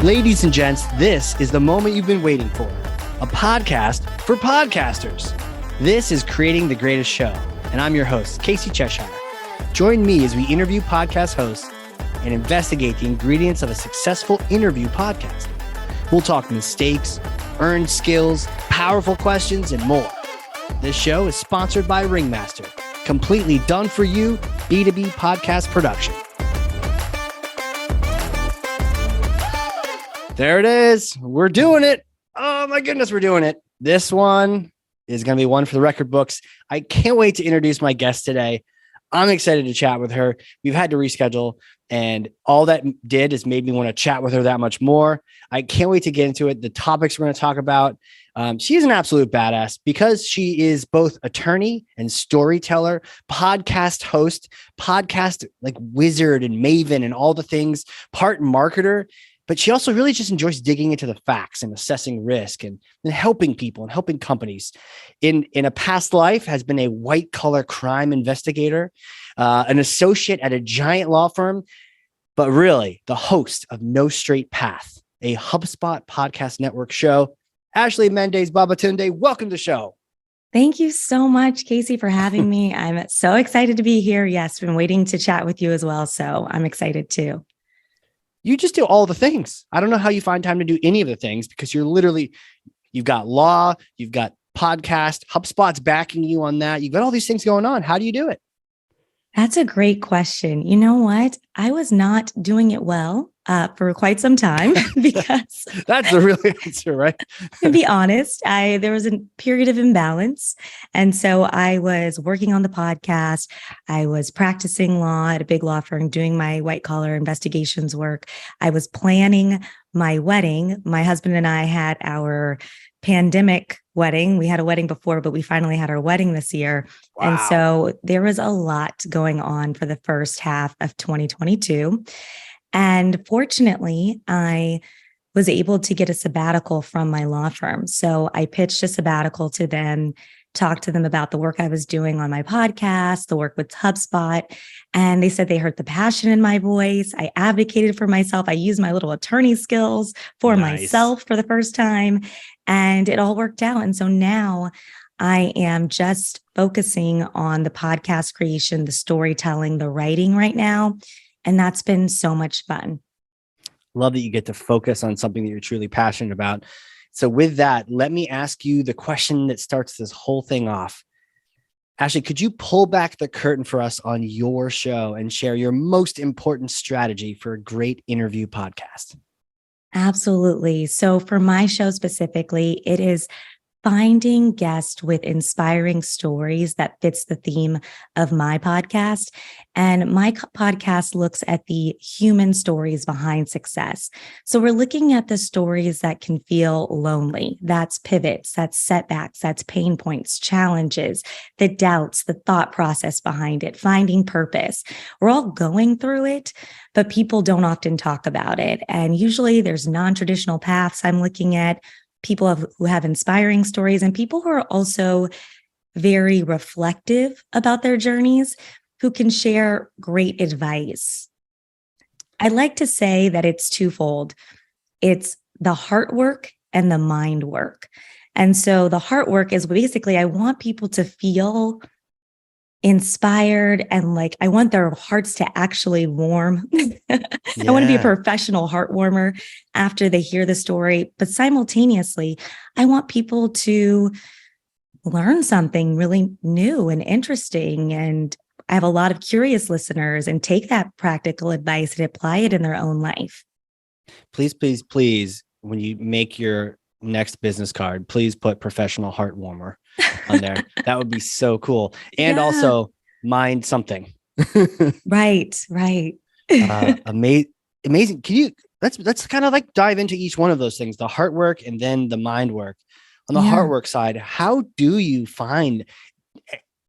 Ladies and gents, this is the moment you've been waiting for. A podcast for podcasters. This is Creating the Greatest Show, and I'm your host, Casey Cheshire. Join me as we interview podcast hosts and investigate the ingredients of a successful interview podcast. We'll talk mistakes, earned skills, powerful questions, and more. This show is sponsored by Ringmaster, completely done for you B2B podcast production. There it is. We're doing it. Oh my goodness, we're doing it. This one is going to be one for the record books. I can't wait to introduce my guest today. I'm excited to chat with her. We've had to reschedule, and all that did is made me want to chat with her that much more. I can't wait to get into it. The topics we're going to talk about. She's an absolute badass because she is both attorney and storyteller, podcast host, podcast like wizard and maven and all the things, part marketer. But she also really just enjoys digging into the facts and assessing risk and helping people and helping companies. In a past life, has been a white collar crime investigator, an associate at a giant law firm, but really the host of No Straight Path, a HubSpot Podcast Network show. Ashley Menzies Babatunde, welcome to the show. Thank you so much, Casey, for having me. I'm so excited to be here. Yes, been waiting to chat with you as well. So I'm excited too. You just do all the things. I don't know how you find time to do any of the things because you've got law, you've got podcast, HubSpot's backing you on that. You've got all these things going on. How do you do it? That's a great question. You know what? I was not doing it well for quite some time because that's the real answer, right? To be honest, there was a period of imbalance. And so I was working on the podcast. I was practicing law at a big law firm, doing my white collar investigations work. I was planning my wedding. My husband and I had our pandemic wedding. We had a wedding before, but we finally had our wedding this year. Wow. And so there was a lot going on for the first half of 2022. And fortunately, I was able to get a sabbatical from my law firm. So I pitched a sabbatical to them, talked to them about the work I was doing on my podcast, the work with HubSpot. And they said they heard the passion in my voice. I advocated for myself. I used my little attorney skills for myself for the first time. And it all worked out. And so now I am just focusing on the podcast creation, the storytelling, the writing right now. And that's been so much fun. Love that you get to focus on something that you're truly passionate about. So with that, let me ask you the question that starts this whole thing off. Ashley, could you pull back the curtain for us on your show and share your most important strategy for a great interview podcast? Absolutely. So for my show specifically, it is finding guests with inspiring stories that fits the theme of my podcast. And my podcast looks at the human stories behind success. So we're looking at the stories that can feel lonely. That's pivots, that's setbacks, that's pain points, challenges, the doubts, the thought process behind it, finding purpose. We're all going through it, but people don't often talk about it. And usually there's non-traditional paths I'm looking at, people who have inspiring stories, and people who are also very reflective about their journeys, who can share great advice. I like to say that it's twofold. It's the heart work and the mind work. And so the heart work is basically, I want people to feel inspired and like, I want their hearts to actually warm. I want to be a professional heart warmer after they hear the story. But simultaneously, I want people to learn something really new and interesting. And I have a lot of curious listeners and take that practical advice and apply it in their own life. Please, please, please, when you make your next business card, please put professional heart warmer on there. That would be so cool. And also mind something. Right. Amazing. Can you, let's kind of like dive into each one of those things, the heart work and then the mind work. On the heart work side, how do you find,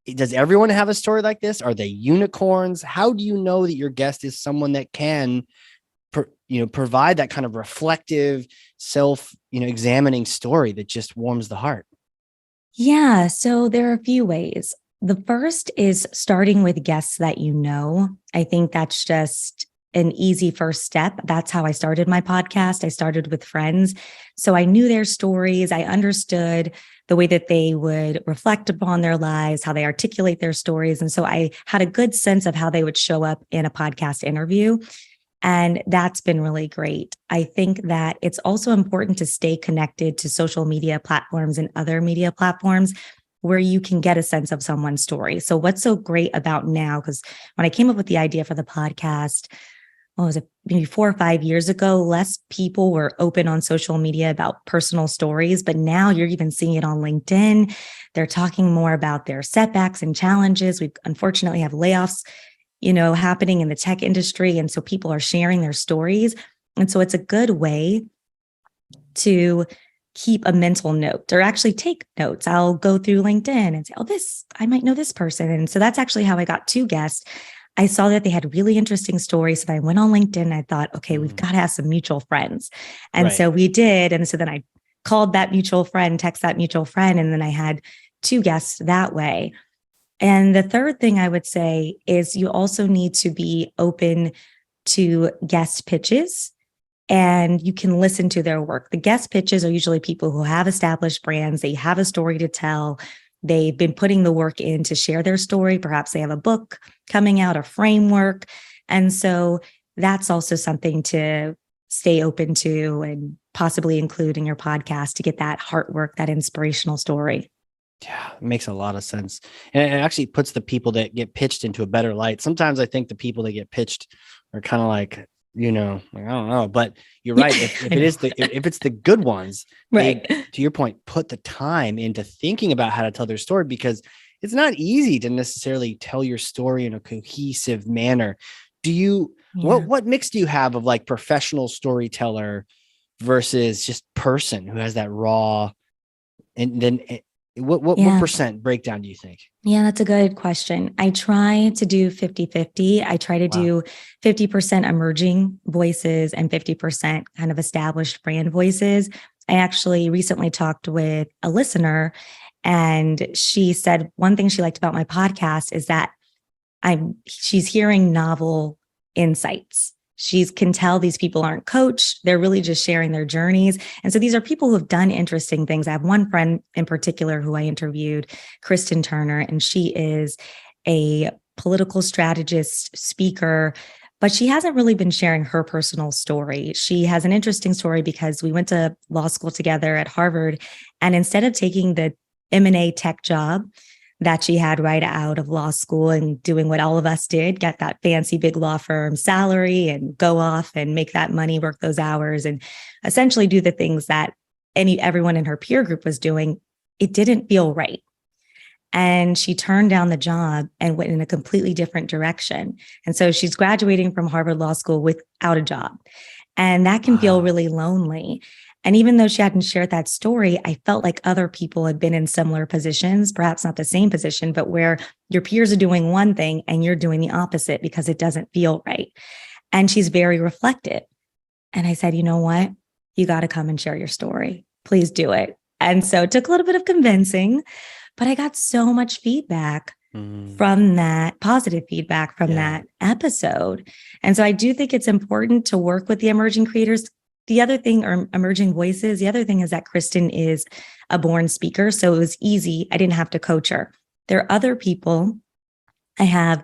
does everyone have a story like this? Are they unicorns? How do you know that your guest is someone that can provide that kind of reflective, examining story that just warms the heart? Yeah. So there are a few ways. The first is starting with guests that you know. I think that's just an easy first step. That's how I started my podcast. I started with friends. So I knew their stories. I understood the way that they would reflect upon their lives, how they articulate their stories. And so I had a good sense of how they would show up in a podcast interview. And that's been really great. I think that it's also important to stay connected to social media platforms and other media platforms where you can get a sense of someone's story. So what's so great about now, because when I came up with the idea for the podcast, what was it, maybe 4 or 5 years ago, less people were open on social media about personal stories, but now you're even seeing it on LinkedIn. They're talking more about their setbacks and challenges. We unfortunately have layoffs, happening in the tech industry. And so people are sharing their stories. And so it's a good way to keep a mental note or actually take notes. I'll go through LinkedIn and say, I might know this person. And so that's actually how I got 2 guests. I saw that they had really interesting stories. So I went on LinkedIn and I thought, okay, we've got to have some mutual friends. And so we did. And so then I called that mutual friend, text that mutual friend, and then I had 2 guests that way. And the third thing I would say is you also need to be open to guest pitches, and you can listen to their work. The guest pitches are usually people who have established brands. They have a story to tell. They've been putting the work in to share their story. Perhaps they have a book coming out, a framework. And so that's also something to stay open to and possibly include in your podcast to get that heart work, that inspirational story. Yeah, it makes a lot of sense. And it actually puts the people that get pitched into a better light. Sometimes I think the people that get pitched are kind of like, I don't know, but you're right. If it's the good ones, right. They, to your point, put the time into thinking about how to tell their story, because it's not easy to necessarily tell your story in a cohesive manner. What mix do you have of like professional storyteller versus just person who has that raw, and then what percent breakdown do you think? Yeah, that's a good question. I try to do 50-50. I try to do 50% emerging voices and 50% kind of established brand voices. I actually recently talked with a listener, and she said one thing she liked about my podcast is that she's hearing novel insights. She can tell these people aren't coached. They're really just sharing their journeys. And so these are people who have done interesting things. I have one friend in particular who I interviewed, Kristen Turner, and she is a political strategist, speaker, but she hasn't really been sharing her personal story. She has an interesting story because we went to law school together at Harvard. And instead of taking the M&A tech job that she had right out of law school and doing what all of us did, get that fancy big law firm salary and go off and make that money, work those hours, and essentially do the things that everyone in her peer group was doing, it didn't feel right. And she turned down the job and went in a completely different direction. And so she's graduating from Harvard Law School without a job. And that can feel really lonely. And even though she hadn't shared that story, I felt like other people had been in similar positions, perhaps not the same position, but where your peers are doing one thing and you're doing the opposite because it doesn't feel right. And she's very reflective. And I said, you know what? You got to come and share your story. Please do it. And so it took a little bit of convincing, but I got so much feedback from that, positive feedback from that episode. And so I do think it's important to work with the emerging creators. The other thing, or emerging voices, the other thing is that Kristen is a born speaker. So it was easy. I didn't have to coach her. There are other people. I have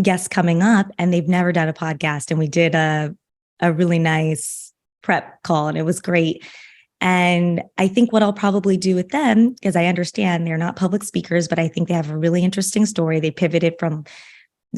guests coming up and they've never done a podcast. And we did a really nice prep call and it was great. And I think what I'll probably do with them, because I understand they're not public speakers, but I think they have a really interesting story. They pivoted from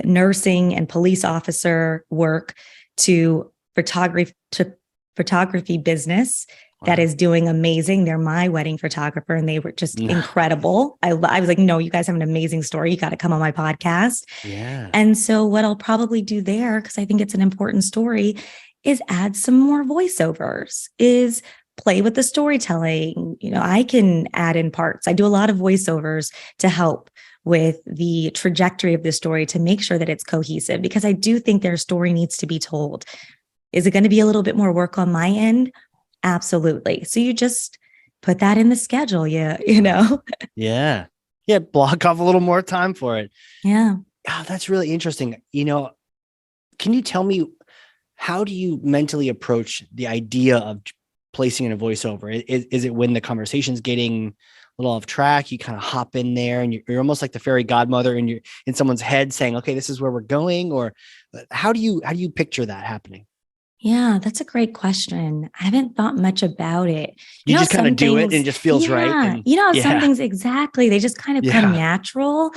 nursing and police officer work to photography business that is doing amazing. They're my wedding photographer and they were just incredible. I was like, no, you guys have an amazing story. You got to come on my podcast. Yeah. And so what I'll probably do there, because I think it's an important story, is add some more voiceovers, is play with the storytelling. I can add in parts. I do a lot of voiceovers to help with the trajectory of the story to make sure that it's cohesive, because I do think their story needs to be told. Is it going to be a little bit more work on my end? Absolutely. So you just put that in the schedule. Yeah. Yeah. Block off a little more time for it. Yeah. Oh, that's really interesting. can you tell me, how do you mentally approach the idea of placing in a voiceover? Is it when the conversation's getting a little off track, you kind of hop in there and you're almost like the fairy godmother and you're in someone's head saying, okay, this is where we're going? Or how do you picture that happening? Yeah, that's a great question. I haven't thought much about it. You just kind of some do it things, and it just feels right. yeah, And some things exactly, they just kind of come natural.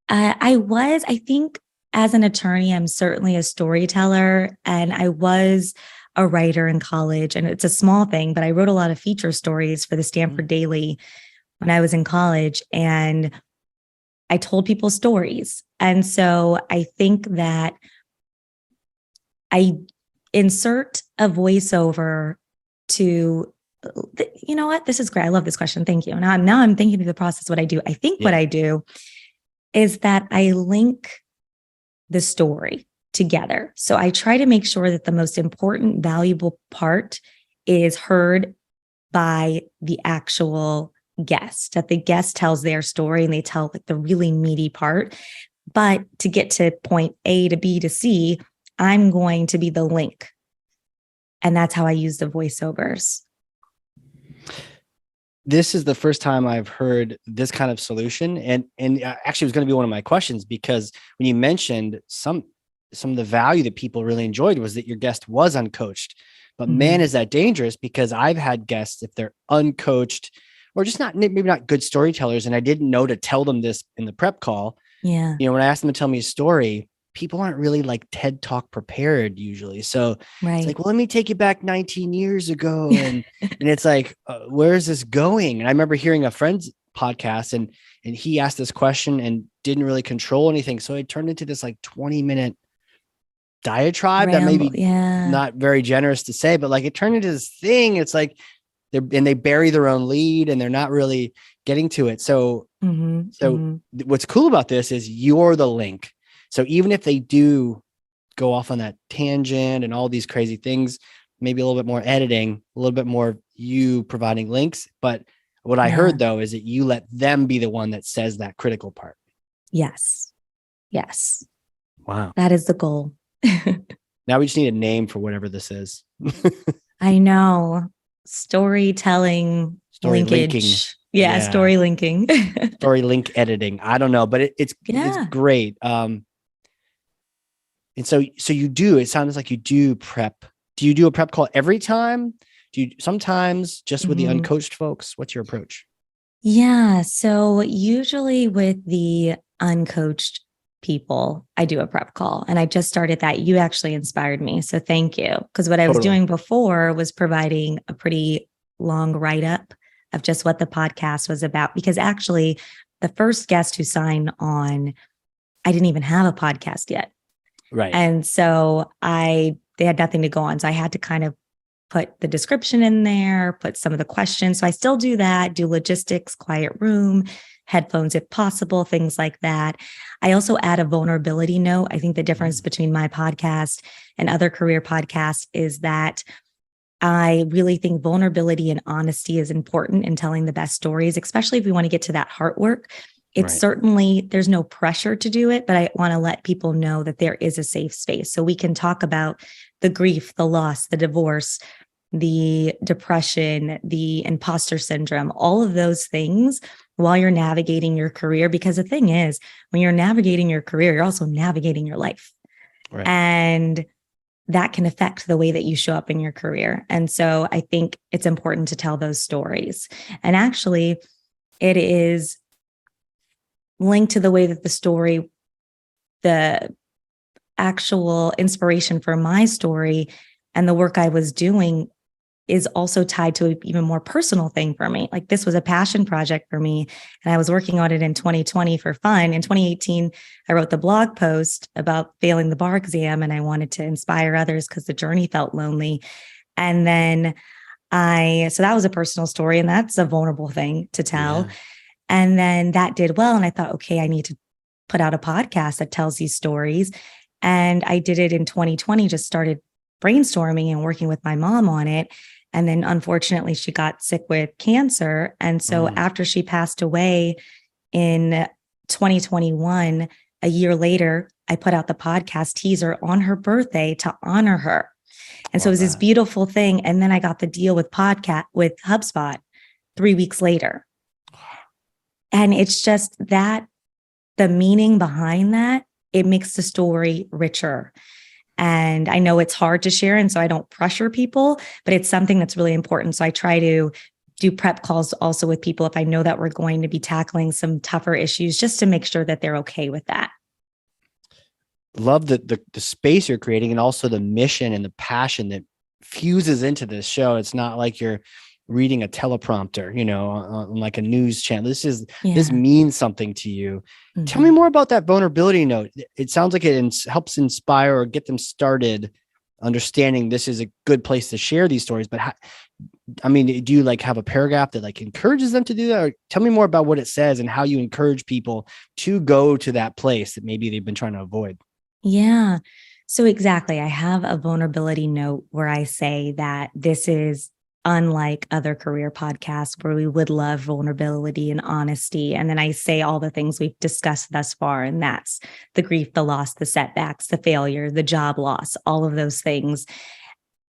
I think as an attorney, I'm certainly a storyteller, and I was a writer in college, and it's a small thing, but I wrote a lot of feature stories for the Stanford Daily when I was in college, and I told people stories. And so I think that I insert a voiceover to, you know what? This is great. I love this question. Thank you. Now I'm thinking through the process, what I do. I think what I do is that I link the story together. So I try to make sure that the most important, valuable part is heard by the actual guest, that the guest tells their story and they tell like the really meaty part. But to get to point A to B to C, I'm going to be the link. And that's how I use the voiceovers. This is the first time I've heard this kind of solution. And actually it was going to be one of my questions, because when you mentioned some of the value that people really enjoyed was that your guest was uncoached. But man, is that dangerous, because I've had guests, if they're uncoached or just maybe not good storytellers, and I didn't know to tell them this in the prep call. Yeah. You know, when I asked them to tell me a story, people aren't really like TED Talk prepared usually. So it's like, well, let me take you back 19 years ago. And it's like, where is this going? And I remember hearing a friend's podcast and he asked this question and didn't really control anything. So it turned into this like 20-minute diatribe that maybe not very generous to say, but like it turned into this thing. It's like they bury their own lead and they're not really getting to it. So, what's cool about this is you're the link. So even if they do go off on that tangent and all these crazy things, maybe a little bit more editing, a little bit more you providing links. But what I heard though, is that you let them be the one that says that critical part. Yes. Yes. Wow. That is the goal. Now we just need a name for whatever this is. I know. Storytelling, linkage. Linking. Story linking. Story link editing. I don't know, but it's great. And so you do, it sounds like you do prep. Do you do a prep call every time? Do you sometimes just with the uncoached folks? What's your approach? Yeah. So usually with the uncoached people, I do a prep call, and I just started that. You actually inspired me. So thank you. Because what I was doing before was providing a pretty long write-up of just what the podcast was about. Because actually the first guest who signed on, I didn't even have a podcast yet. Right. And so they had nothing to go on. So I had to kind of put the description in there, put some of the questions. So I still do that, do logistics, quiet room, headphones if possible, things like that. I also add a vulnerability note. I think the difference between my podcast and other career podcasts is that I really think vulnerability and honesty is important in telling the best stories, especially if we want to get to that heart work. It's certainly, there's no pressure to do it, but I want to let people know that there is a safe space. So we can talk about the grief, the loss, the divorce, the depression, the imposter syndrome, all of those things while you're navigating your career. Because the thing is, when you're navigating your career, you're also navigating your life. Right. And that can affect the way that you show up in your career. And so I think it's important to tell those stories. And actually, it is linked to the way that the actual inspiration for my story and the work I was doing is also tied to an even more personal thing for me. Like this was a passion project for me, and I was working on it in 2020 for fun. In 2018, I wrote the blog post about failing the bar exam, and I wanted to inspire others because the journey felt lonely. And then so that was a personal story, and that's a vulnerable thing to tell. Yeah. And then that did well. And I thought, okay, I need to put out a podcast that tells these stories. And I did it in 2020, just started brainstorming and working with my mom on it. And then unfortunately, she got sick with cancer. And so after she passed away in 2021, a year later, I put out the podcast teaser on her birthday to honor her. And so it was this beautiful thing. And then I got the deal with HubSpot 3 weeks later. And it's just that the meaning behind that, it makes the story richer. And I know it's hard to share, and so I don't pressure people, but it's something that's really important. So I try to do prep calls also with people if I know that we're going to be tackling some tougher issues, just to make sure that they're okay with that. Love the space you're creating, and also the mission and the passion that fuses into this show. It's not like you're reading a teleprompter, on like a news channel. This means something to you. Mm-hmm. Tell me more about that vulnerability note. It sounds like it helps inspire or get them started understanding this is a good place to share these stories. But do you like have a paragraph that like encourages them to do that? Or tell me more about what it says and how you encourage people to go to that place that maybe they've been trying to avoid. Yeah. So exactly. I have a vulnerability note where I say that this is unlike other career podcasts where we would love vulnerability and honesty. And then I say all the things we've discussed thus far, and that's the grief, the loss, the setbacks, the failure, the job loss, all of those things.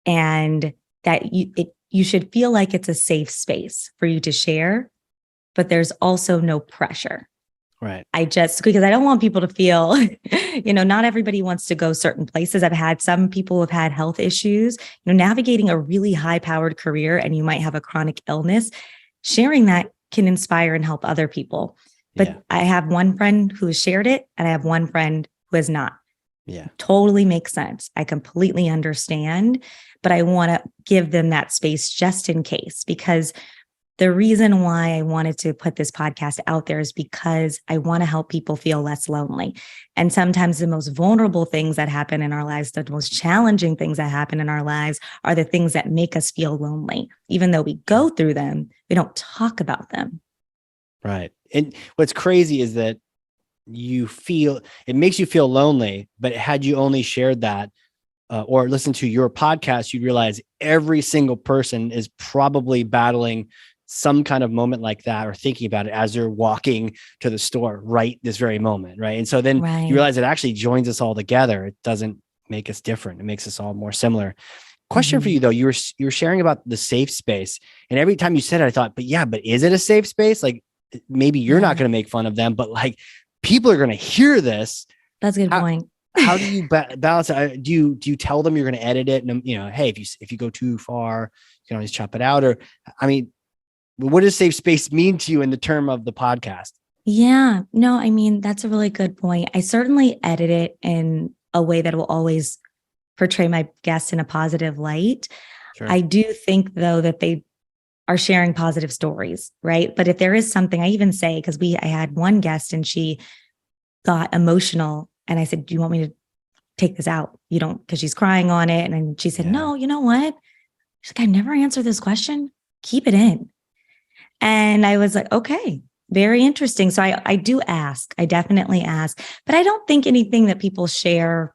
And that you should feel like it's a safe space for you to share, but there's also no pressure. Right. Because I don't want people to feel, not everybody wants to go certain places. I've had some people who have had health issues, navigating a really high powered career, and you might have a chronic illness. Sharing that can inspire and help other people. But I have one friend who has shared it, and I have one friend who has not. Yeah. Totally makes sense. I completely understand, but I want to give them that space just in case, because the reason why I wanted to put this podcast out there is because I want to help people feel less lonely. And sometimes the most vulnerable things that happen in our lives, the most challenging things that happen in our lives, are the things that make us feel lonely. Even though we go through them, we don't talk about them. Right. And what's crazy is that it makes you feel lonely, but had you only shared that or listened to your podcast, you'd realize every single person is probably battling some kind of moment like that, or thinking about it as they're walking to the store right this very moment. Right. And so then you realize it actually joins us all together. It doesn't make us different. It makes us all more similar. Question for you though, you were sharing about the safe space, and every time you said it, I thought, but is it a safe space? Like maybe you're not going to make fun of them, but like people are going to hear this. That's a good point. How do you balance it? Do you tell them you're going to edit it? And hey, if you go too far, you can always chop it out. Or, what does safe space mean to you in the term of the podcast? Yeah, no, that's a really good point. I certainly edit it in a way that will always portray my guests in a positive light. Sure. I do think though that they are sharing positive stories, right? But if there is something, I even say, because I had one guest and she got emotional, and I said, do you want me to take this out? You don't, because she's crying on it. And then she said, no, you know what? She's like, I never answered this question. Keep it in. And I was like, okay, very interesting. So I do ask, I definitely ask, but I don't think anything that people share,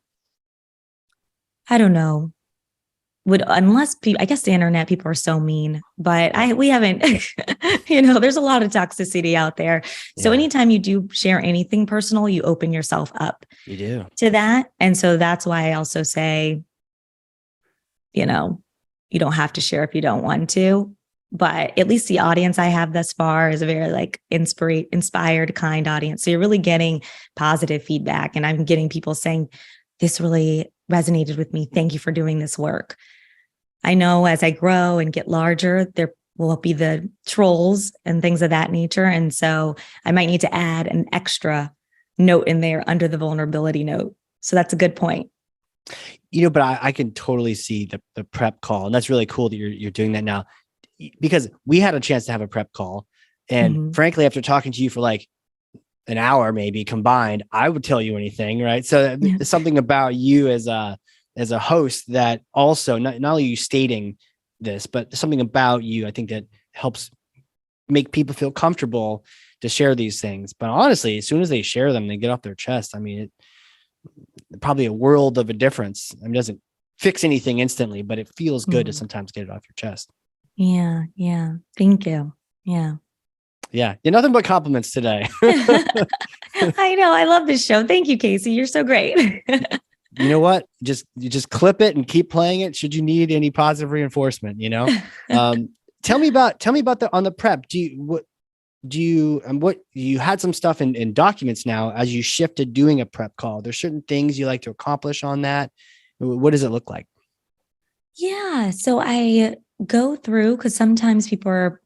I don't know, unless people, I guess the internet, people are so mean, but we haven't, there's a lot of toxicity out there. So anytime you do share anything personal, you open yourself up to that. And so that's why I also say, you don't have to share if you don't want to, but at least the audience I have thus far is a very inspired, kind audience. So you're really getting positive feedback, and I'm getting people saying, this really resonated with me. Thank you for doing this work. I know as I grow and get larger, there will be the trolls and things of that nature. And so I might need to add an extra note in there under the vulnerability note. So that's a good point. But I can totally see the prep call. And that's really cool that you're doing that now, because we had a chance to have a prep call. And frankly, after talking to you for like an hour, maybe combined, I would tell you anything. Right. So there's something about you as a host that also not only you stating this, but something about you, I think, that helps make people feel comfortable to share these things. But honestly, as soon as they share them, they get off their chest. It probably a world of a difference. It doesn't fix anything instantly, but it feels good to sometimes get it off your chest. Yeah. Thank you. Yeah. Yeah. You're nothing but compliments today. I know. I love this show. Thank you, Casey. You're so great. You know what? You just clip it and keep playing it. Should you need any positive reinforcement, tell me about on the prep. What you had some stuff in documents now as you shifted doing a prep call. There's certain things you like to accomplish on that. What does it look like? Yeah. So I go through because sometimes people are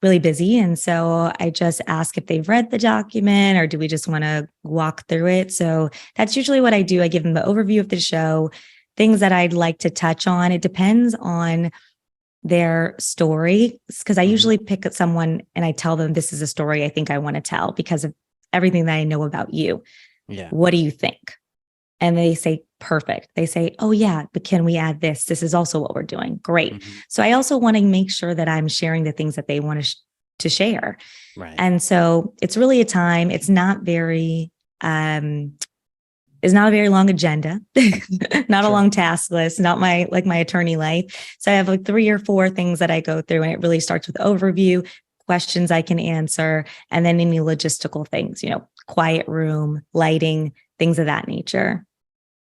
really busy. And so I just ask if they've read the document or do we just want to walk through it? So that's usually what I do. I give them the overview of the show, things that I'd like to touch on. It depends on their story because I usually pick up someone and I tell them this is a story I think I want to tell because of everything that I know about you. Yeah. What do you think? And they say, perfect. They say, oh yeah, but can we add this? This is also what we're doing. Great. Mm-hmm. So I also want to make sure that I'm sharing the things that they want to share. Right. And so it's really a time. It's not very long agenda, not a long task list, not my attorney life. So I have like 3 or 4 things that I go through, and it really starts with overview, questions I can answer, and then any logistical things, quiet room, lighting, things of that nature.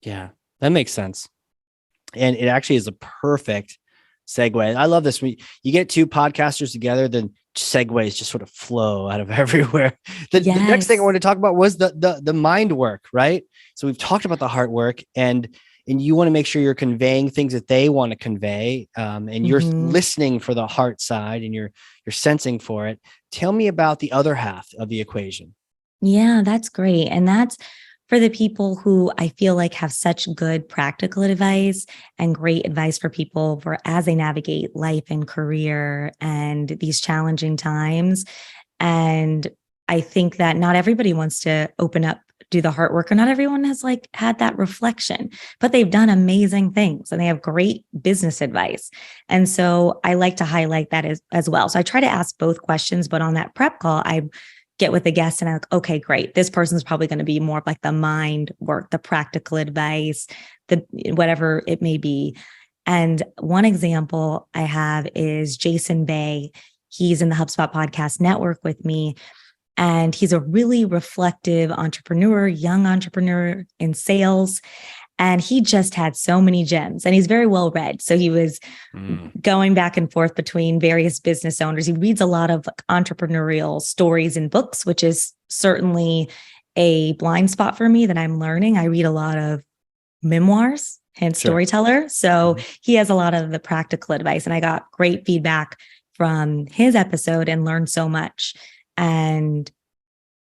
Yeah, that makes sense. And it actually is a perfect segue. I love this. When you get 2 podcasters together, then segues just sort of flow out of everywhere. The next thing I want to talk about was the mind work, right? So we've talked about the heart work, and you want to make sure you're conveying things that they want to convey, and you're listening for the heart side, and you're sensing for it. Tell me about the other half of the equation. Yeah, that's great. And that's for the people who I feel like have such good practical advice and great advice for people for as they navigate life and career and these challenging times. And I think that not everybody wants to open up, do the heart work, or not everyone has had that reflection, but they've done amazing things and they have great business advice. And so I like to highlight that as well. So I try to ask both questions, but on that prep call, I get with a guest and I'm like, okay, great. This person's probably going to be more of like the mind work, the practical advice, the whatever it may be. And one example I have is Jason Bay. He's in the HubSpot Podcast Network with me. And he's a really reflective entrepreneur, young entrepreneur in sales. And he just had so many gems and he's very well read. So he was going back and forth between various business owners. He reads a lot of entrepreneurial stories and books, which is certainly a blind spot for me that I'm learning. I read a lot of memoirs and storyteller. So he has a lot of the practical advice and I got great feedback from his episode and learned so much. And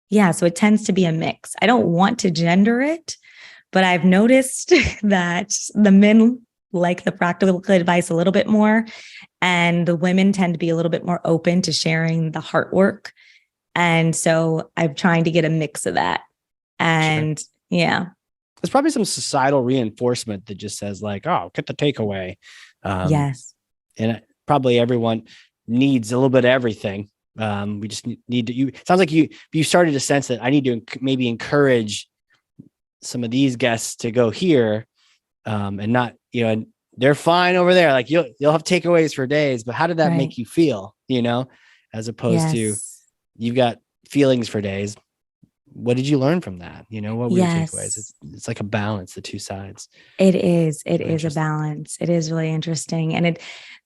yeah, so it tends to be a mix. I don't want to gender it, but I've noticed that the men like the practical advice a little bit more, and the women tend to be a little bit more open to sharing the heart work. And so I'm trying to get a mix of that. And yeah. There's probably some societal reinforcement that just says oh, get the takeaway. Yes. And probably everyone needs a little bit of everything. We just need to, it sounds like you started to sense that I need to maybe encourage some of these guests to go here, and not, and they're fine over there. You'll have takeaways for days, but how did that make you feel, as opposed to you've got feelings for days. What did you learn from that? What were your takeaways? It's like a balance, the 2 sides. It is a balance. It is really interesting. And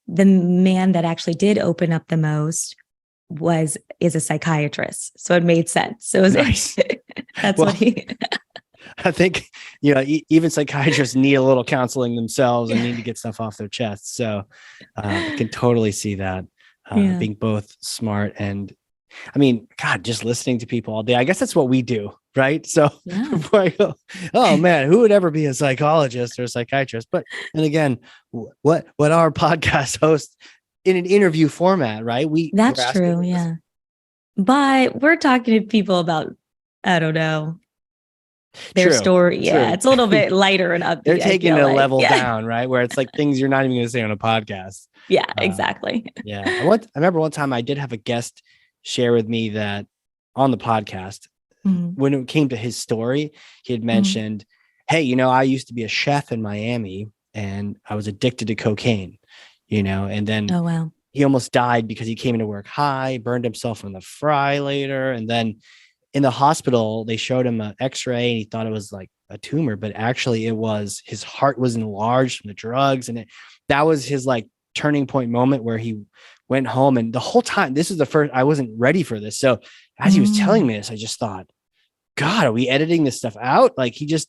the man that actually did open up the most is a psychiatrist. So it made sense. So it was nice. That's what he I think, even psychiatrists need a little counseling themselves and need to get stuff off their chests. So I can totally see that being both smart and, God, just listening to people all day. I guess that's what we do, right? So before I go, oh man, who would ever be a psychologist or a psychiatrist? But, and again, what our podcast hosts in an interview format, right? That's true. Yeah. But we're talking to people about, I don't know, their story. Yeah. True. It's a little bit lighter and upbeat. They're taking it a level down, right? Where it's things you're not even going to say on a podcast. Yeah, exactly. Yeah. I remember one time I did have a guest share with me that on the podcast, when it came to his story, he had mentioned, hey, I used to be a chef in Miami and I was addicted to cocaine, and then he almost died because he came into work high, burned himself on the fry later. And then in the hospital, they showed him an x-ray and he thought it was like a tumor, but actually it was his heart was enlarged from the drugs. And that was his like turning point moment where he went home. And the whole time, this is the first, I wasn't ready for this. So as he was telling me this, I just thought, God, are we editing this stuff out? Like he just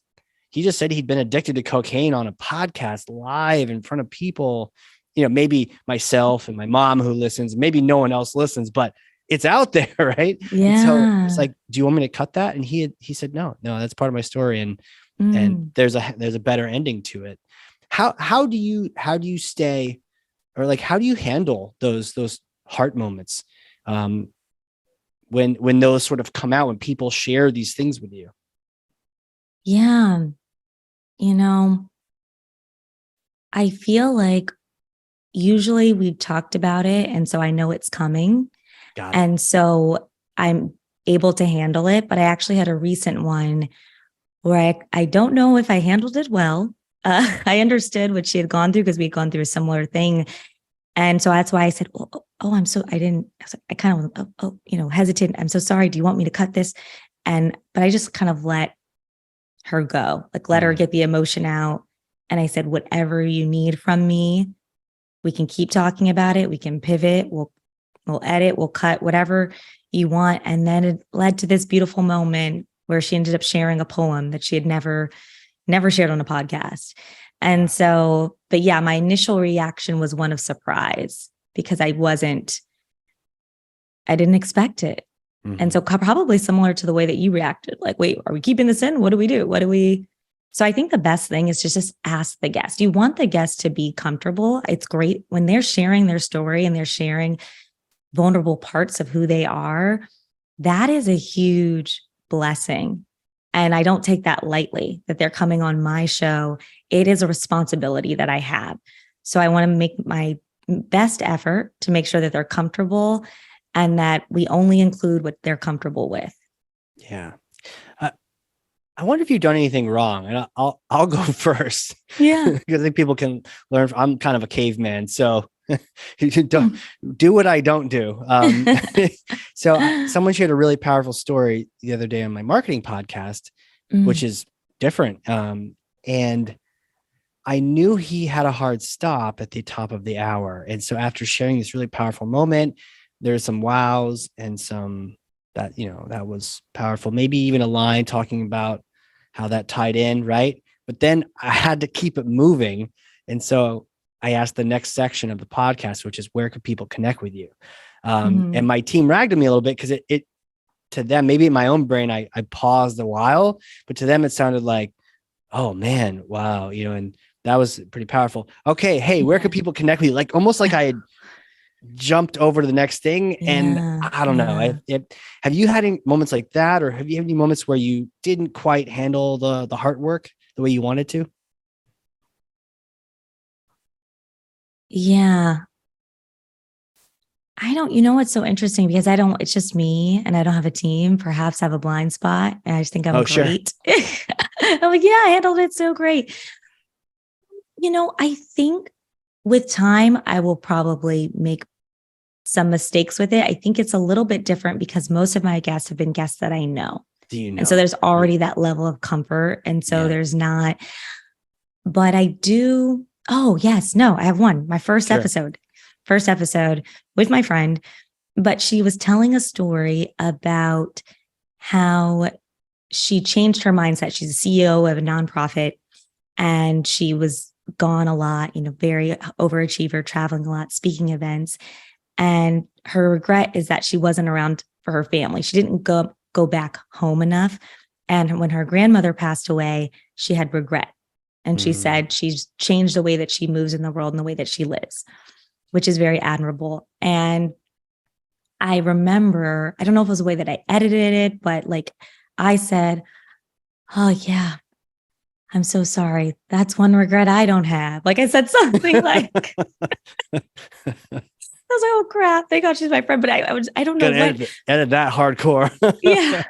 said he'd been addicted to cocaine on a podcast live in front of people, maybe myself and my mom who listens, maybe no one else listens, but it's out there. Right. Yeah. And so it's like, do you want me to cut that? And he said, no, that's part of my story. And there's a better ending to it. How do you stay, or like, how do you handle those heart moments? When those sort of come out, when people share these things with you? Yeah. I feel like usually we've talked about it. And so I know it's coming. Got it. And so I'm able to handle it. But I actually had a recent one where I don't know if I handled it well. I understood what she had gone through because we had gone through a similar thing. And so that's why I said, I kind of, hesitant. I'm so sorry. Do you want me to cut this? But I just kind of let her go, like let her get the emotion out. And I said, whatever you need from me, we can keep talking about it. We can pivot. We'll edit, we'll cut, whatever you want. And then it led to this beautiful moment where she ended up sharing a poem that she had never shared on a podcast. And so, but yeah, my initial reaction was one of surprise because I didn't expect it. Mm-hmm. And so probably similar to the way that you reacted, like, wait, are we keeping this in? What do we do? So I think the best thing is to just ask the guest. You want the guest to be comfortable. It's great when they're sharing their story and they're sharing vulnerable parts of who they are. That is a huge blessing. And I don't take that lightly that they're coming on my show. It is a responsibility that I have. So I want to make my best effort to make sure that they're comfortable and that we only include what they're comfortable with. Yeah. I wonder if you've done anything wrong, and I'll go first. Yeah. Because I think people can learn. I'm kind of a caveman, so don't do what I don't do. So someone shared a really powerful story the other day on my marketing podcast, which is different. And I knew he had a hard stop at the top of the hour. And so after sharing this really powerful moment, there's some wows and some that was powerful. Maybe even a line talking about how that tied in, right? But then I had to keep it moving. And so I asked the next section of the podcast, which is where could people connect with you? And my team ragged me a little bit because it to them, maybe in my own brain, I paused a while, but to them, it sounded like, oh man, wow. And that was pretty powerful. Okay. Hey, where could people connect with you? Like almost like I had jumped over to the next thing. And I don't know. Have you had any moments like that? Or have you had any moments where you didn't quite handle the heart work the way you wanted to? Yeah. What's so interesting because it's just me and I don't have a team. Perhaps I have a blind spot and I just think I'm great. Sure. I'm like, yeah, I handled it so great. I think with time, I will probably make some mistakes with it. I think it's a little bit different because most of my guests have been guests that I know. And so there's already that level of comfort. And so there's not, but I do. Oh, yes. No, I have one. My first episode with my friend, but she was telling a story about how she changed her mindset. She's a CEO of a nonprofit and she was gone a lot, very overachiever, traveling a lot, speaking events. And her regret is that she wasn't around for her family. She didn't go back home enough. And when her grandmother passed away, she had regret. And she said she's changed the way that she moves in the world and the way that she lives, which is very admirable. And I remember, I don't know if it was the way that I edited it, but like I said, oh yeah, I'm so sorry. That's one regret I don't have. Like I said something like, I was like, oh crap, thank God she's my friend. But I don't know. Edit that hardcore. Yeah.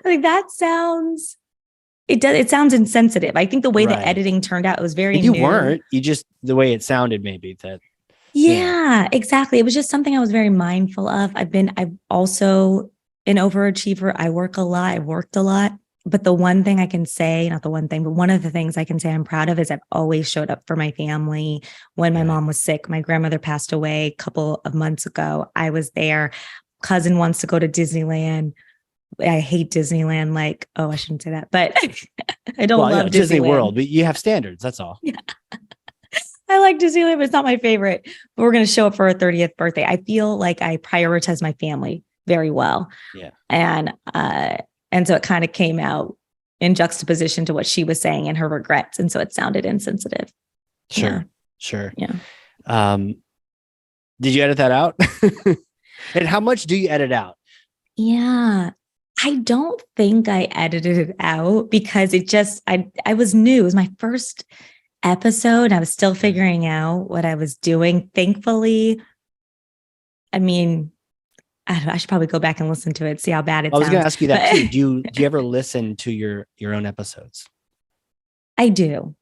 Like that sounds, it sounds insensitive. I think the way the editing turned out, it was very you weren't, you just, the way it sounded maybe that. Yeah, exactly. It was just something I was very mindful of. I'm also an overachiever. I work a lot. I worked a lot. But the one thing I can say, not the one thing, but one of the things I can say I'm proud of is I've always showed up for my family. When my mom was sick, my grandmother passed away a couple of months ago. I was there. Cousin wants to go to Disneyland. I hate Disneyland. Like, oh, I shouldn't say that, but I don't love Disney Disneyland. World, but you have standards. That's all. Yeah. I like Disneyland, but it's not my favorite. But we're going to show up for her 30th birthday. I feel like I prioritize my family very well. Yeah. And so it kind of came out in juxtaposition to what she was saying and her regrets. And so it sounded insensitive. Sure. Yeah. Did you edit that out? And how much do you edit out? Yeah. I don't think I edited it out because I was new. It was my first episode. I was still figuring out what I was doing. Thankfully, I mean, I don't know, I should probably go back and listen to it, see how bad it sounds. I was going to ask you that too. Do you ever listen to your own episodes? I do.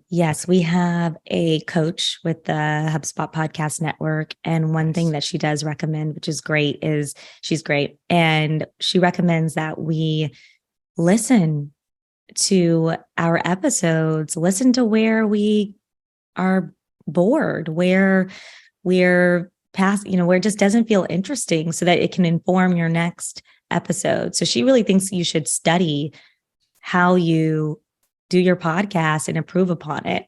Yes, we have a coach with the HubSpot Podcast Network. And one thing that she does recommend, which is great, is she's great. And she recommends that we listen to our episodes, listen to where we are bored, where we're past, where it just doesn't feel interesting so that it can inform your next episode. So she really thinks you should study how you do your podcast and improve upon it.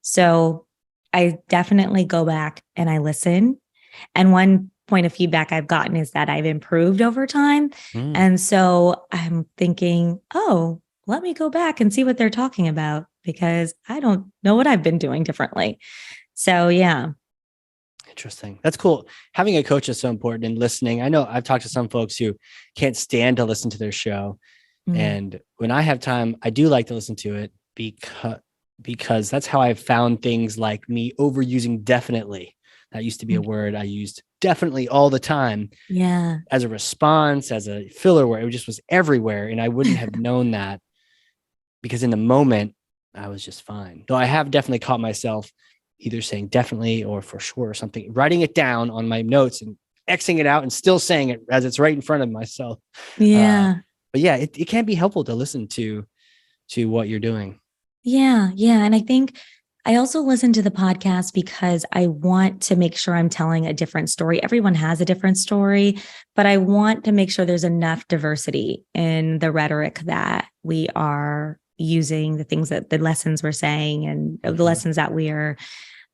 So I definitely go back and I listen. And one point of feedback I've gotten is that I've improved over time. And so I'm thinking, oh, let me go back and see what they're talking about because I don't know what I've been doing differently. So yeah. Interesting. That's cool. Having a coach is so important in listening. I know I've talked to some folks who can't stand to listen to their show. And when I have time, I do like to listen to it because that's how I've found things like me overusing definitely. That used to be a word I used definitely all the time. Yeah. As a response, as a filler where it just was everywhere. And I wouldn't have known that because in the moment I was just fine. Though I have definitely caught myself either saying definitely or for sure or something, writing it down on my notes and Xing it out and still saying it as it's right in front of myself. Yeah. But yeah, it can be helpful to listen to what you're doing. Yeah. And I think I also listen to the podcast because I want to make sure I'm telling a different story. Everyone has a different story, but I want to make sure there's enough diversity in the rhetoric that we are using, the lessons we're saying and the lessons that we are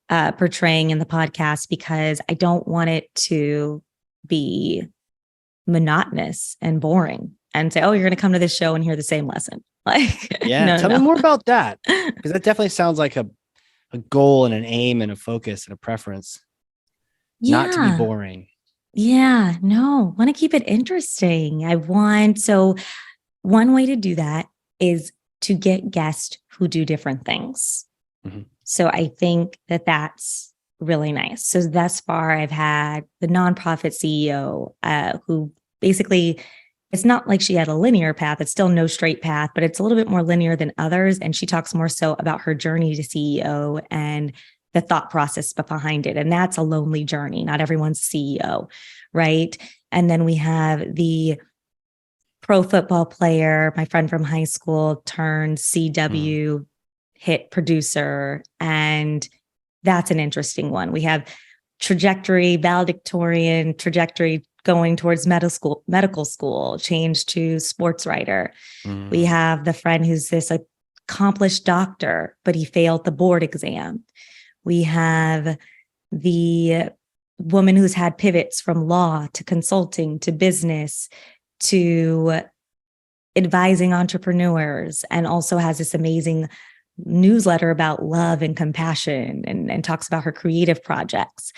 portraying in the podcast, because I don't want it to be monotonous and boring and say, oh, you're going to come to this show and hear the same lesson. Like, tell me more about that. Because that definitely sounds like a goal and an aim and a focus and a preference. Not to be boring. Yeah, no, want to keep it interesting. So one way to do that is to get guests who do different things. So I think that that's really nice. So thus far, I've had the nonprofit CEO who basically, it's not like she had a linear path. It's still no straight path, but it's a little bit more linear than others. And she talks more so about her journey to CEO and the thought process behind it. And that's a lonely journey. Not everyone's CEO, right? And then we have the pro football player, my friend from high school turned CW hit producer. And that's an interesting one. We have valedictorian trajectory going towards medical school, change to sports writer. We have the friend who's this accomplished doctor, but he failed the board exam. We have the woman who's had pivots from law to consulting to business to advising entrepreneurs, and also has this amazing newsletter about love and compassion and talks about her creative projects.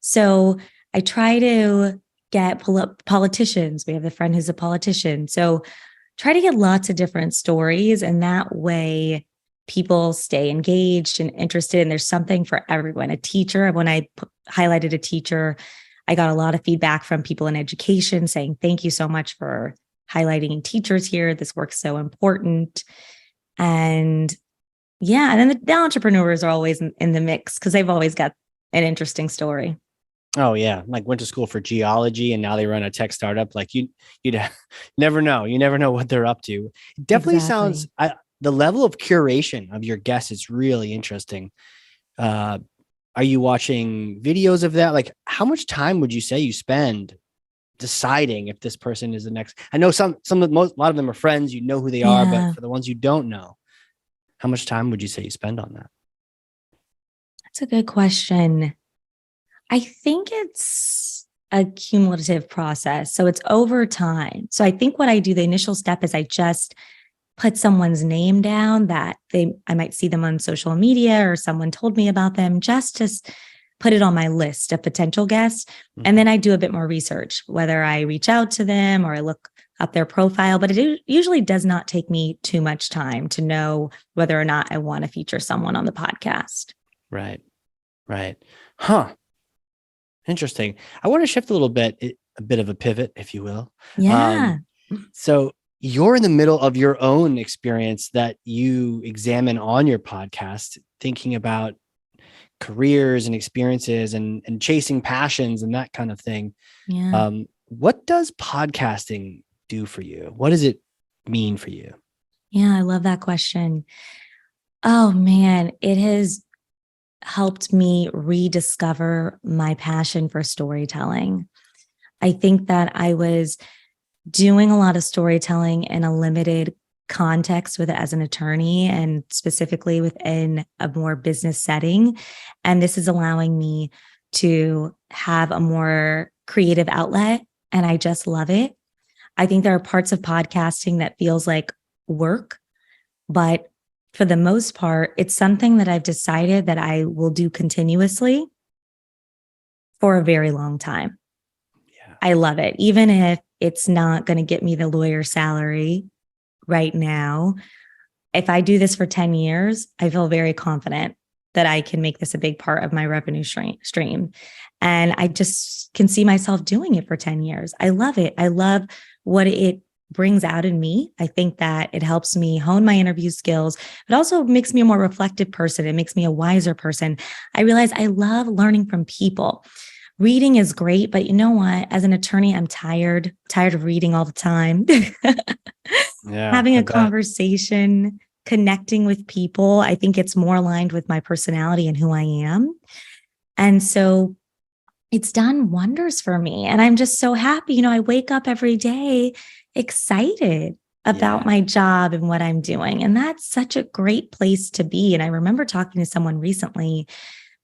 So I try to get politicians. We have a friend who's a politician. So try to get lots of different stories. And that way people stay engaged and interested. And there's something for everyone. A teacher, when I highlighted a teacher, I got a lot of feedback from people in education saying, thank you so much for highlighting teachers here. This work's so important. And then the entrepreneurs are always in the mix because they've always got an interesting story. Oh yeah, like went to school for geology and now they run a tech startup. Like you'd never know. You never know what they're up to. It definitely sounds. Exactly. The level of curation of your guests is really interesting. Uh, are you watching videos of that? Like, how much time would you say you spend deciding if this person is the next? I know a lot of them are friends. You know who they are, but Yeah, for the ones you don't know, how much time would you say you spend on that? that's a good question. I think it's a cumulative process. So it's over time. So I think what I do, the initial step is I just put someone's name down that I might see them on social media or someone told me about them, just to put it on my list of potential guests. And then I do a bit more research, whether I reach out to them or I look up their profile, but it usually does not take me too much time to know whether or not I want to feature someone on the podcast. Right. Right. Huh. Interesting. I want to shift a little bit, a bit of a pivot, if you will. Yeah. So you're in the middle of your own experience that you examine on your podcast, thinking about careers and experiences and chasing passions and that kind of thing. Yeah. What does podcasting do for you? What does it mean for you? Yeah. I love that question. Oh man, it has helped me rediscover my passion for storytelling. I think that I was doing a lot of storytelling in a limited context with it as an attorney and specifically within a more business setting. And this is allowing me to have a more creative outlet. And I just love it. I think there are parts of podcasting that feels like work, but for the most part, it's something that I've decided that I will do continuously for a very long time. Yeah. I love it. Even if it's not going to get me the lawyer salary right now, if I do this for 10 years, I feel very confident that I can make this a big part of my revenue stream. And I just can see myself doing it for 10 years. I love it. I love what it brings out in me. I think that it helps me hone my interview skills, but also makes me a more reflective person. It makes me a wiser person. I realize I love learning from people. Reading is great, but you know what? As an attorney, I'm tired of reading all the time. Yeah, Having I a bet. conversation, connecting with people, I think it's more aligned with my personality and who I am. And so it's done wonders for me. And I'm just so happy. I wake up every day excited about Yeah. my job and what I'm doing. And that's such a great place to be. And I remember talking to someone recently,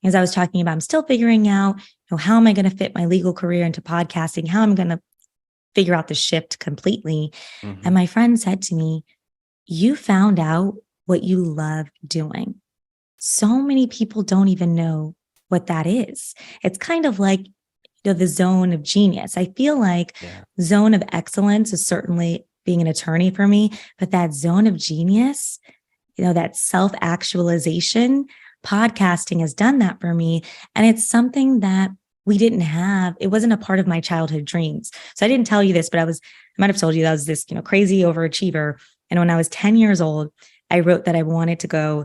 as I was talking about, I'm still figuring out, how am I going to fit my legal career into podcasting? How am I going to figure out the shift completely? Mm-hmm. And my friend said to me, you found out what you love doing. So many people don't even know what that is. It's kind of like the zone of genius. I feel like zone of excellence is certainly being an attorney for me, but that zone of genius, that self-actualization, podcasting has done that for me. And it's something that we didn't have. It wasn't a part of my childhood dreams. So I didn't tell you this, but I might have told you that I was this, crazy overachiever. And when I was 10 years old, I wrote that I wanted to go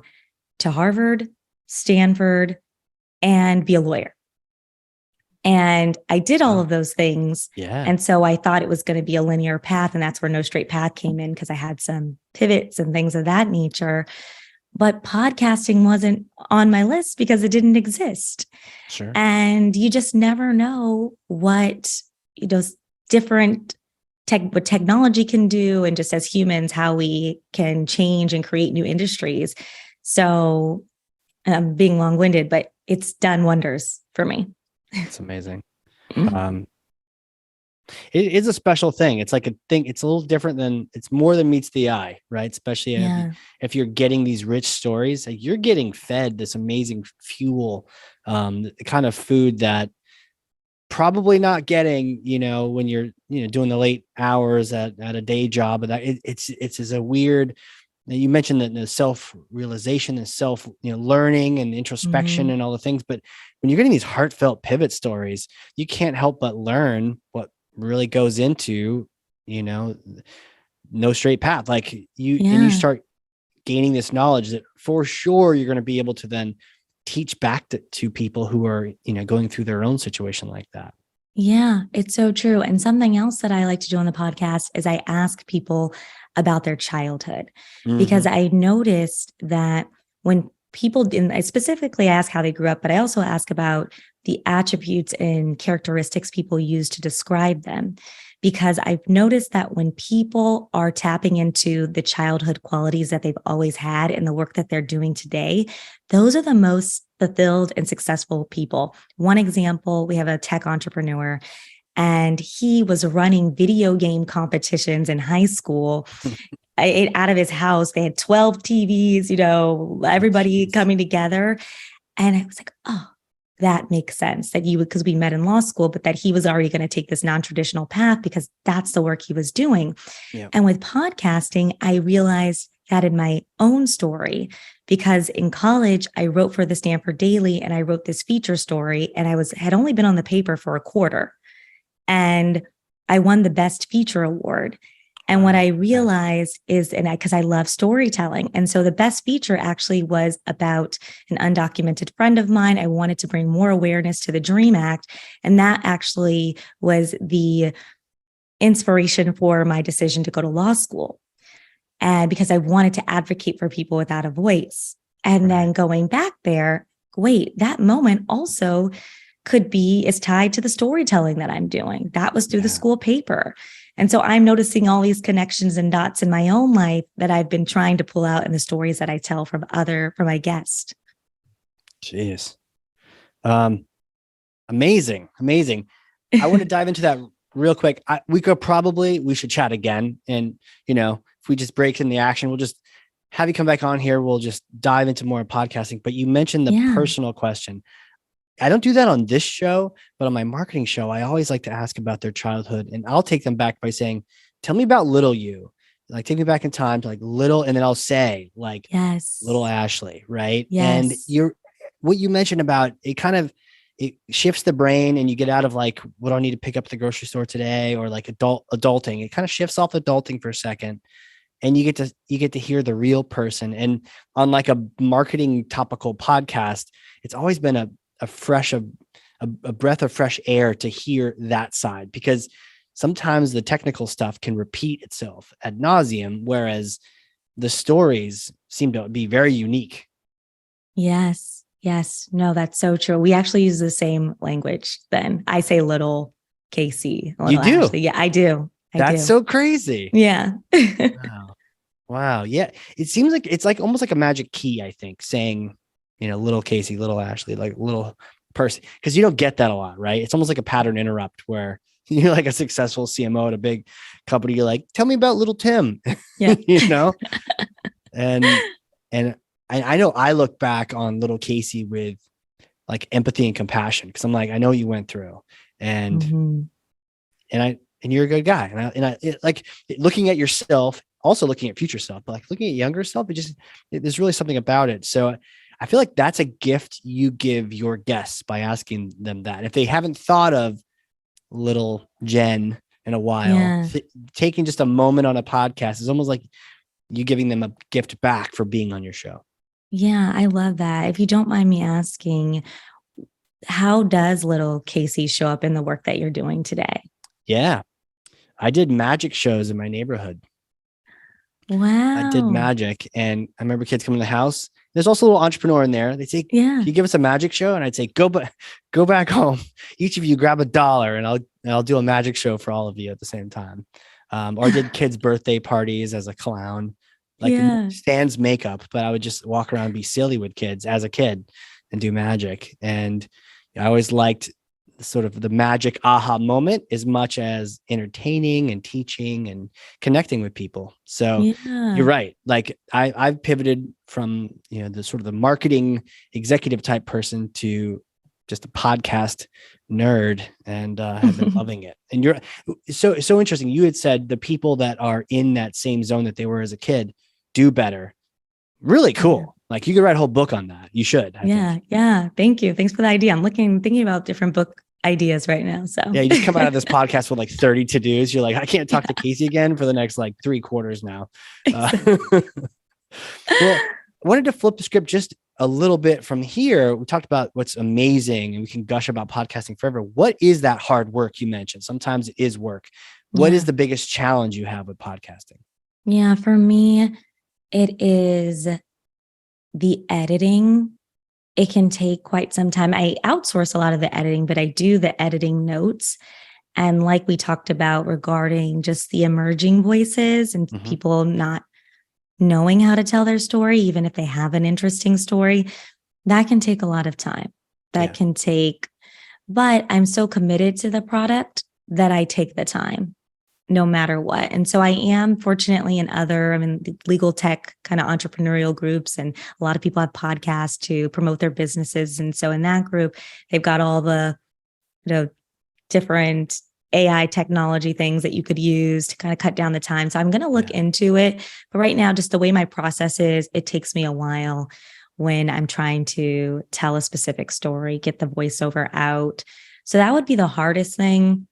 to Harvard, Stanford, and be a lawyer. And I did all of those things. Yeah. And so I thought it was going to be a linear path. And that's where No Straight Path came in, because I had some pivots and things of that nature. But podcasting wasn't on my list because it didn't exist. Sure. And you just never know what, different what technology can do. And just as humans, how we can change and create new industries. So I'm being long-winded, but it's done wonders for me. It's amazing. It is a special thing. It's like a thing. It's a little different than, it's more than meets the eye, right? Especially if you're getting these rich stories, like you're getting fed this amazing fuel, the kind of food that probably not getting, when you're, doing the late hours at a day job. But it's as a weird, you mentioned that the self-realization and learning and introspection and all the things, but when you're getting these heartfelt pivot stories, you can't help but learn what really goes into, No Straight Path. Like you start gaining this knowledge that for sure you're going to be able to then teach back to people who are, going through their own situation like that. Yeah, it's so true. And something else that I like to do on the podcast is I ask people about their childhood, because I noticed that when people, and I specifically ask how they grew up, but I also ask about the attributes and characteristics people use to describe them. Because I've noticed that when people are tapping into the childhood qualities that they've always had in the work that they're doing today, those are the most fulfilled and successful people. One example, we have a tech entrepreneur, and he was running video game competitions in high school. Out of his house, they had 12 TVs, everybody coming together. And I was like, oh, that makes sense that because we met in law school, but that he was already going to take this non-traditional path because that's the work he was doing. Yeah. And with podcasting, I realized that in my own story, because in college, I wrote for the Stanford Daily and I wrote this feature story, and I had only been on the paper for a quarter, and I won the best feature award. And what I realized is, because I love storytelling. And so the best feature actually was about an undocumented friend of mine. I wanted to bring more awareness to the DREAM Act. And that actually was the inspiration for my decision to go to law school. And because I wanted to advocate for people without a voice. And then going back there, wait, that moment also is tied to the storytelling that I'm doing. That was through the school paper. And so I'm noticing all these connections and dots in my own life that I've been trying to pull out in the stories that I tell from my guests. Jeez. Amazing. I want to dive into that real quick. We should chat again. And, if we just break in the action, we'll just have you come back on here. We'll just dive into more podcasting. But you mentioned the personal question. I don't do that on this show, but on my marketing show, I always like to ask about their childhood, and I'll take them back by saying, tell me about little you, like take me back in time to like little, and then I'll say like, yes, little Ashley. Right. Yes. And what you mentioned about it shifts the brain, and you get out of like, what do I need to pick up at the grocery store today? Or like adulting, it kind of shifts off adulting for a second. And you get to hear the real person. And on like a marketing topical podcast, it's always been a breath of fresh air to hear that side, because sometimes the technical stuff can repeat itself ad nauseum, whereas the stories seem to be very unique. Yes. No, that's so true. We actually use the same language then. I say little Casey. You do? Ashley. Yeah, I do. That's so crazy. Yeah. Wow. Yeah. It seems like it's like almost like a magic key, I think, saying, little Casey, little Ashley, like little person, because you don't get that a lot, right? It's almost like a pattern interrupt where you're like a successful CMO at a big company. You're like, tell me about little Tim, yeah. And I know I look back on little Casey with like empathy and compassion, because I'm like, I know what you went through, and you're a good guy. And I like looking at yourself, also looking at future self, but like looking at younger self, there's really something about it. So I feel like that's a gift you give your guests by asking them that. If they haven't thought of little Jen in a while, taking just a moment on a podcast is almost like you giving them a gift back for being on your show. Yeah, I love that. If you don't mind me asking, how does little Casey show up in the work that you're doing today? Yeah, I did magic shows in my neighborhood. Wow. I did magic, and I remember kids coming to the house. There's also a little entrepreneur in there. They'd say, can you give us a magic show? And I'd say, go back home. Each of you grab $1 and I'll do a magic show for all of you at the same time. Or I did kids' birthday parties as a clown, like Stan's makeup, but I would just walk around and be silly with kids as a kid and do magic. And I always liked sort of the magic aha moment as much as entertaining and teaching and connecting with people. So you're right. Like I've pivoted from, the sort of the marketing executive type person to just a podcast nerd, and have been loving it. And you're so interesting. You had said the people that are in that same zone that they were as a kid do better. Really cool. Yeah. Like you could write a whole book on that. You should. I think. Yeah. Thank you. Thanks for the idea. I'm thinking about different book ideas right now. So yeah, you just come out of this podcast with like 30 to-dos. You're like, I can't talk to Casey again for the next like 3 quarters now. Well, wanted to flip the script just a little bit from here. We talked about what's amazing and we can gush about podcasting forever. What is that hard work you mentioned? Sometimes it is work. What is the biggest challenge you have with podcasting? Yeah, for me, it is the editing. It can take quite some time. I outsource a lot of the editing, but I do the editing notes. And like we talked about regarding just the emerging voices and people not knowing how to tell their story, even if they have an interesting story, that can take a lot of time. But I'm so committed to the product that I take the time no matter what. And so I am fortunately in the legal tech kind of entrepreneurial groups, and a lot of people have podcasts to promote their businesses. And so in that group, they've got all the, different AI technology things that you could use to kind of cut down the time. So I'm going to look into it. But right now, just the way my process is, it takes me a while when I'm trying to tell a specific story, get the voiceover out. So that would be the hardest thing.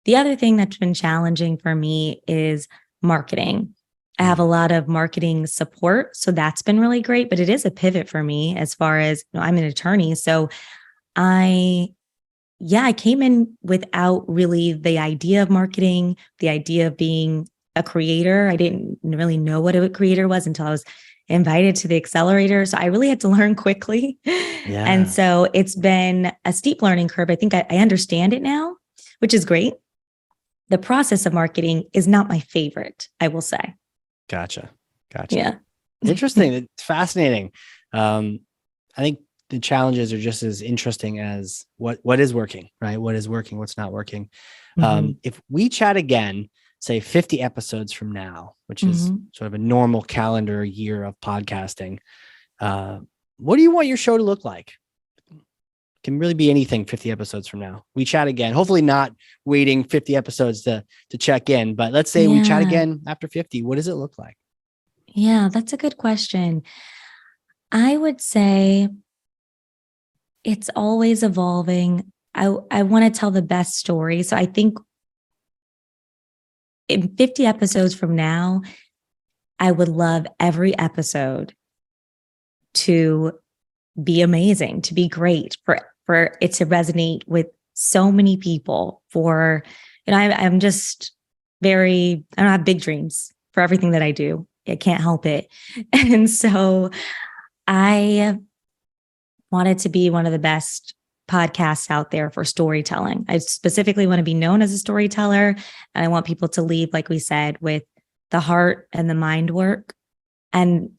The other thing that's been challenging for me is marketing. I have a lot of marketing support, so that's been really great, but it is a pivot for me as far as, I'm an attorney. So I came in without really the idea of marketing, the idea of being a creator. I didn't really know what a creator was until I was invited to the accelerator. So I really had to learn quickly. Yeah. And so it's been a steep learning curve. I think I understand it now, which is great. The process of marketing is not my favorite, I will say. Gotcha. Yeah. Interesting. It's fascinating. I think the challenges are just as interesting as what is working, right? What is working, what's not working. If we chat again, say 50 episodes from now, which is sort of a normal calendar year of podcasting, what do you want your show to look like? Can really be anything 50 episodes from now. We chat again, hopefully not waiting 50 episodes to check in, but let's say we chat again after 50. What does it look like? Yeah, that's a good question. I would say it's always evolving. I want to tell the best story. So I think in 50 episodes from now, I would love every episode to be amazing, to be great, for it to resonate with so many people. I'm just I don't have big dreams for everything that I do. I can't help it. And so I wanted to be one of the best podcasts out there for storytelling. I specifically want to be known as a storyteller, and I want people to leave, like we said, with the heart and the mind work. And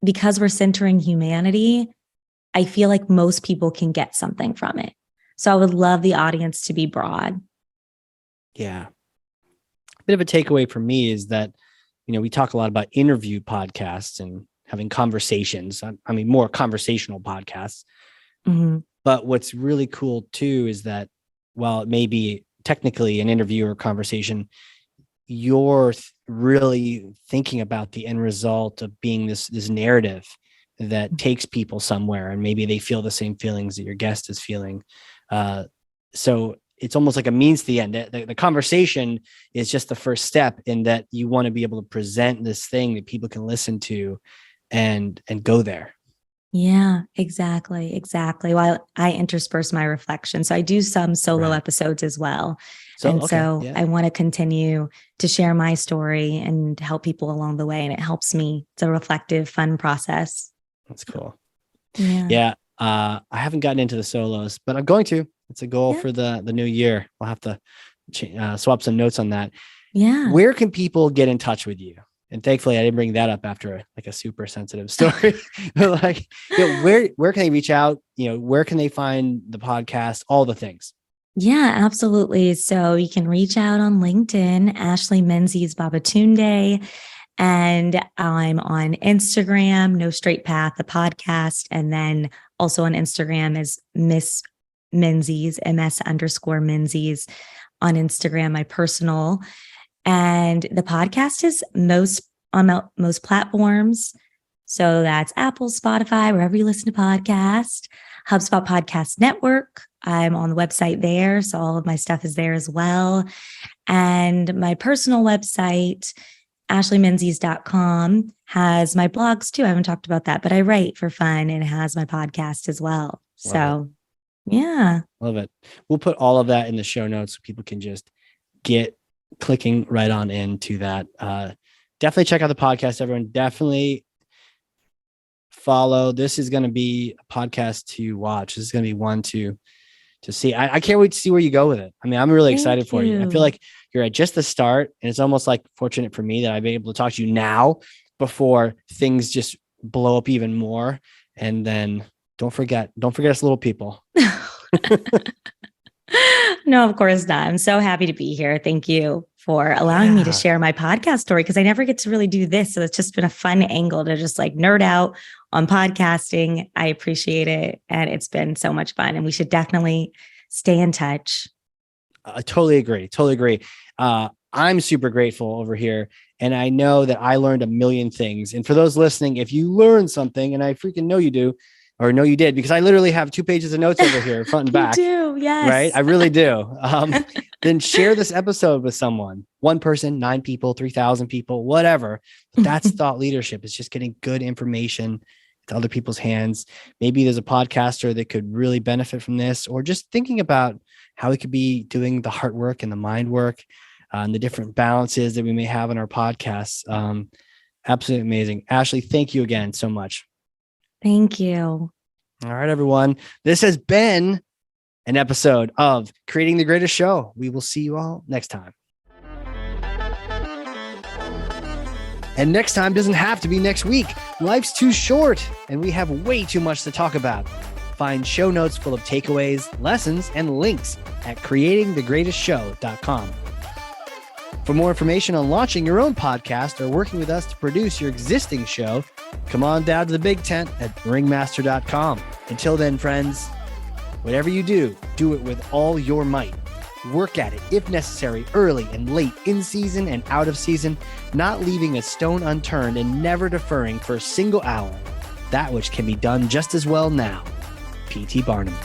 because we're centering humanity, I feel like most people can get something from it. So I would love the audience to be broad. Yeah. A bit of a takeaway for me is that, we talk a lot about interview podcasts and having conversations. I mean, more conversational podcasts. But what's really cool too is that while it may be technically an interview or conversation, you're really thinking about the end result of being this narrative that takes people somewhere, and maybe they feel the same feelings that your guest is feeling. So it's almost like a means to the end. The conversation is just the first step in that you want to be able to present this thing that people can listen to and go there. Yeah, exactly. While I intersperse my reflection. So I do some solo episodes as well. I want to continue to share my story and help people along the way. And it helps me. It's a reflective, fun process. That's cool. Yeah. I haven't gotten into the solos, but I'm going to. It's a goal for the new year. We'll have to swap some notes on that. Yeah. Where can people get in touch with you? And thankfully, I didn't bring that up after a super sensitive story. But where can they reach out? Where can they find the podcast? All the things. Yeah, absolutely. So you can reach out on LinkedIn, Ashley Menzies Babatunde, and I'm on Instagram, No Straight Path, the podcast, and then also on Instagram is Miss Menzies, MS_Menzies on Instagram, my personal. And the podcast is on most platforms. So that's Apple, Spotify, wherever you listen to podcasts, HubSpot Podcast Network. I'm on the website there. So all of my stuff is there as well. And my personal website, AshleyMenzies.com has my blogs too. I haven't talked about that, but I write for fun and it has my podcast as well. So yeah. Love it. We'll put all of that in the show notes so people can just get clicking right on into that. Definitely check out the podcast, everyone. Definitely follow. This is going to be a podcast to watch. This is going to be one to see. I can't wait to see where you go with it. I mean, I'm really excited for you. I feel like you're at just the start, and it's almost like fortunate for me that I've been able to talk to you now before things just blow up even more. And then don't forget us little people. No, of course not. I'm so happy to be here. Thank you for allowing me to share my podcast story, because I never get to really do this. So it's just been a fun angle to just like nerd out on podcasting. I appreciate it. And it's been so much fun. And we should definitely stay in touch. I totally agree. I'm super grateful over here. And I know that I learned a million things. And for those listening, if you learned something, and I freaking know you do, or know you did, because I literally have 2 pages of notes over here, front and back. You do, yes. Right? I really do. Then share this episode with someone. 1 person, 9 people, 3,000 people, whatever. But that's thought leadership. It's just getting good information to other people's hands. Maybe there's a podcaster that could really benefit from this, or just thinking about how we could be doing the heart work and the mind work and the different balances that we may have on our podcasts. Absolutely amazing. Ashley, thank you again so much. Thank you. All right, everyone. This has been an episode of Creating the Greatest Show. We will see you all next time. And next time doesn't have to be next week. Life's too short, and we have way too much to talk about. Find show notes full of takeaways, lessons, and links at creatingthegreatestshow.com. For more information on launching your own podcast or working with us to produce your existing show, come on down to the big tent at ringmaster.com. Until then, friends, whatever you do, do it with all your might. Work at it, if necessary, early and late, in season and out of season, not leaving a stone unturned and never deferring for a single hour that which can be done just as well now. P.T. Barnum.